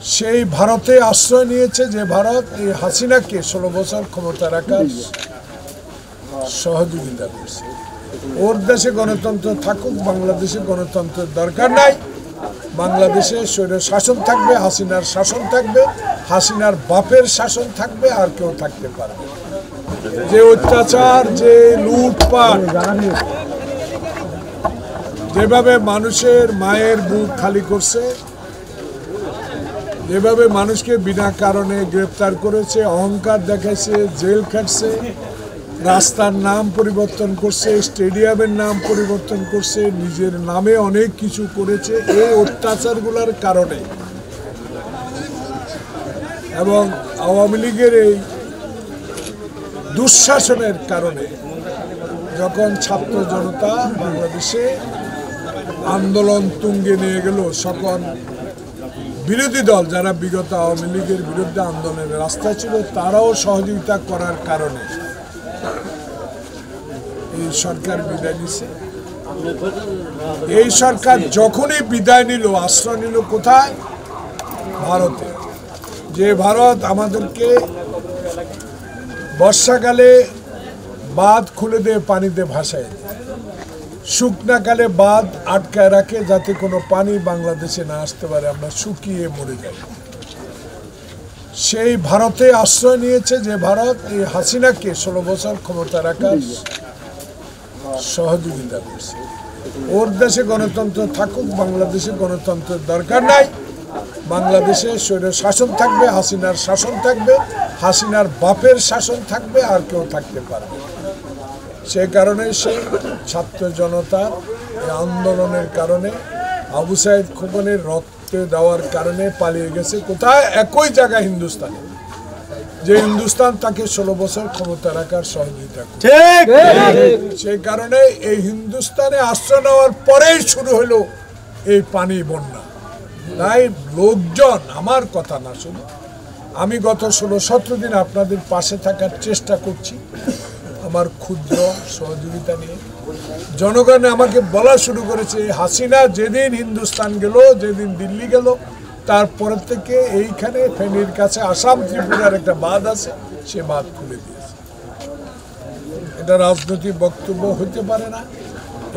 সেই ভারতে আশ্রয় নিয়েছে, যে ভারত এই হাসিনাকে 16 বছর ক্ষমতা রাখার সহযোগিতা করছে। ওর দেশে গণতন্ত্র থাকুক, বাংলাদেশে গণতন্ত্রের দরকার নাই। বাংলাদেশে স্বৈর শাসন থাকবে, হাসিনার শাসন থাকবে, হাসিনার বাপের শাসন থাকবে, আর কেউ থাকতে পারবে। যে অত্যাচার, যে লুটপাট, যেভাবে মানুষের মায়ের বুক খালি করছে, যেভাবে মানুষকে বিনা কারণে গ্রেপ্তার করেছে, অহংকার দেখাইছে, জেল খাটছে, রাস্তার নাম পরিবর্তন করছে, স্টেডিয়ামের নাম পরিবর্তন করছে, নিজের নামে অনেক কিছু করেছে। এই অত্যাচারগুলোর কারণে এবং আওয়ামী লীগের এই দুঃশাসনের কারণে যখন ছাত্র জনতা বাংলাদেশে আন্দোলন তুঙ্গে নিয়ে গেল, তখন বিরোধী দল যারা বিগত আওয়ামী লীগের বিরুদ্ধে আন্দোলনের রাস্তা ছিল, তারাও সহযোগিতা করার কারণে এই সরকার বিদায় নিছে। এই সরকার যখনই বিদায় নিল, আশ্রয় নিল কোথায়? ভারতে। যে ভারত আমাদেরকে বর্ষাকালে বাঁধ খুলে দিয়ে পানিতে ভাসায় দেয়, শুকনাকালে বাঁধ আটকায় রাখে যাতে কোনো পানি বাংলাদেশে না আসতে পারে, আমরা শুকিয়ে মরে যাই। সেই ভারতে আশ্রয় নিয়েছে, যে ভারত এই হাসিনাকে 16 বছর ক্ষমতা রাখার সহযোগিতা করছে। ওর দেশে গণতন্ত্র থাকুক, বাংলাদেশে গণতন্ত্রের দরকার নাই। বাংলাদেশে স্বৈর শাসন থাকবে, হাসিনার শাসন থাকবে, হাসিনার বাপের শাসন থাকবে, আর কেউ থাকতে পারবে। সেই কারণে সে ছাত্র জনতার আন্দোলনের কারণে, আবু সাইদ খোকনের রক্ত দেওয়ার কারণে পালিয়ে গেছে কোথায়? একই জায়গায়, হিন্দুস্তানে। যে হিন্দুস্তান তাকে 16 বছর ক্ষমতা রাখার সহযোগিতা করে। সেই কারণে এই হিন্দুস্তানে আশ্রয় নেওয়ার পরেই শুরু হলো এই পানি বন্যা। তাই লোকজন, আমার কথা না শুধু, আমি গত 16-17 দিন আপনাদের পাশে থাকার চেষ্টা করছি আমার ক্ষুদ্র সহযোগিতা নিয়ে। জনগণ আমাকে বলা শুরু করেছে, হাসিনা যেদিন হিন্দুস্তান গেল, যেদিন দিল্লি গেল, তারপর থেকে এইখানে ফেনীর কাছে আসাম ত্রিপুরার একটা বাঁধ আছে, সে বাঁধ খুলে দিয়েছে। এটা রাজনৈতিক বক্তব্য হইতে পারে না,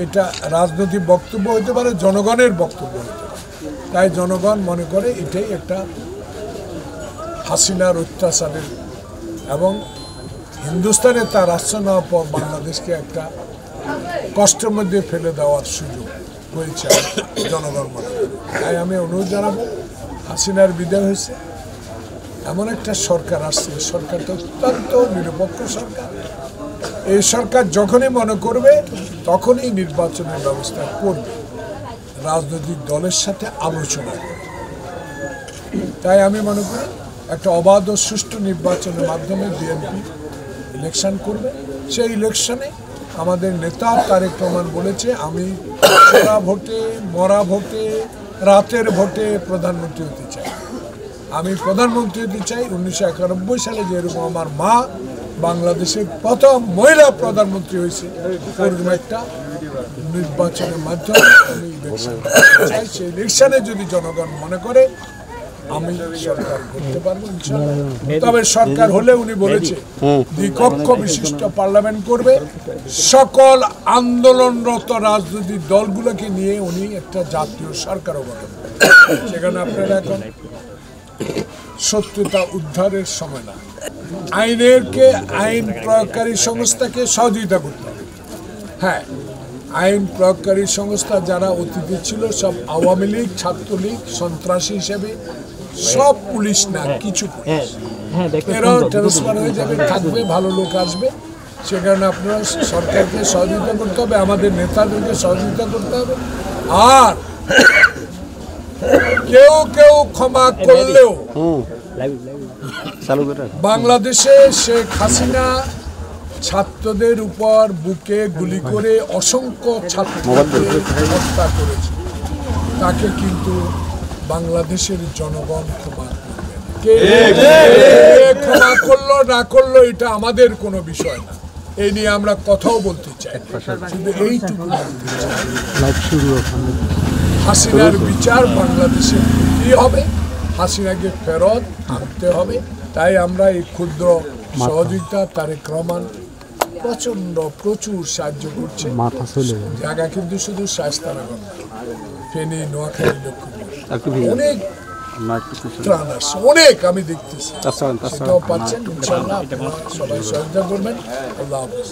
এটা রাজনৈতিক বক্তব্য হইতে পারে, জনগণের বক্তব্য হইতে পারে। তাই জনগণ মনে করে এটাই একটা হাসিনার অত্যাচারের, এবং হিন্দুস্তানে তার আশ্রয় নেওয়ার পর বাংলাদেশকে একটা কষ্টের মধ্যে ফেলে দেওয়ার সুযোগ হয়েছে জনগণ মনে করে। তাই আমি অনুরোধ জানাবো, হাসিনার বিদায় হয়েছে, এমন একটা সরকার আসছে, সরকারটা অত্যন্ত নিরপেক্ষ সরকার। এই সরকার যখনই মনে করবে তখনই নির্বাচনের ব্যবস্থা করবে, রাজনৈতিক দলের সাথে আলোচনা করে। তাই আমি মনে করি একটা অবাধ ও সুষ্ঠু নির্বাচনের মাধ্যমে বিএনপি ইলেকশন করবে। সেই ইলেকশনে আমাদের নেতা তারেক রহমান বলেছে, আমি চোরা ভোটে, মরা ভোটে, রাতের ভোটে প্রধানমন্ত্রী হতে চাই। আমি প্রধানমন্ত্রী হতে চাই 1991 সালে যেরকম আমার মা বাংলাদেশের প্রথম মহিলা প্রধানমন্ত্রী হয়েছে, ওরকম একটা নির্বাচনের মাধ্যমে আমি ইলেকশন চাই। সেই ইলেকশনে যদি জনগণ মনে করে আমি সরকার করতে পারবো ইনশাআল্লাহ। তবে সরকার হলে উনি বলেছে দ্বিকক্ষ বিশিষ্ট পার্লামেন্ট করবে, সকল আন্দোলনরত রাজনৈতিক দলগুলোকে নিয়ে উনি একটা জাতীয় সরকারও গঠন করবেন। সেখানে আপনারা এখন শত্রুতা উদ্ধারের সময় না, আইন প্রয়োগকারী সংস্থাকে সহযোগিতা করতে হবে। হ্যাঁ, আইন প্রয়োগকারী সংস্থা যারা অতীতে ছিল সব আওয়ামী লীগ, ছাত্রলীগ, সন্ত্রাসী হিসেবে, সব পুলিশ না, কিছু পুলিশ এরাও ট্রান্সফার হয়ে যাবে, থাকবে, ভালো লোক আসবে। সে কারণে আপনারা সরকারকে সহযোগিতা করতে হবে, আমাদের নেতাদেরকে সহযোগিতা করতে হবে। আর কেউ কেউ ক্ষমা করলেও বাংলাদেশে শেখ হাসিনা ছাত্রদের উপর বুকে গুলি করে অসংখ্য ছাত্রদের হত্যা করেছে, তাকে কিন্তু বাংলাদেশের জনগণ ক্ষমা করবে। কে ক্ষমা করলো না করলো এটা আমাদের কোনো বিষয় না, এই নিয়ে আমরা কথাও বলতে চাই। শুধু এইটুকু বলতে চাই, হাসিনার বিচার বাংলাদেশে কি হবে, হাসিনাকে ফেরত আনতে হবে। তাই আমরা এই ক্ষুদ্র সহযোগিতা তারেক রহমান প্রচুর সাহায্য করছে। জায়গা কিন্তু শুধু শায়েস্তানগর না, ফেনী, নোয়াখালী, লক্ষ্মীপুর অনেক ত্রাণ আসছে, অনেক আমি দেখতেছি, সেটাও পাচ্ছেন। ইনশাআল্লাহ আপনারা সবাই সহযোগিতা করবেন। আল্লাহ হাফেজ।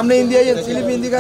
আমরা ইন্ডিয়া চিলি ইন্ডিয়া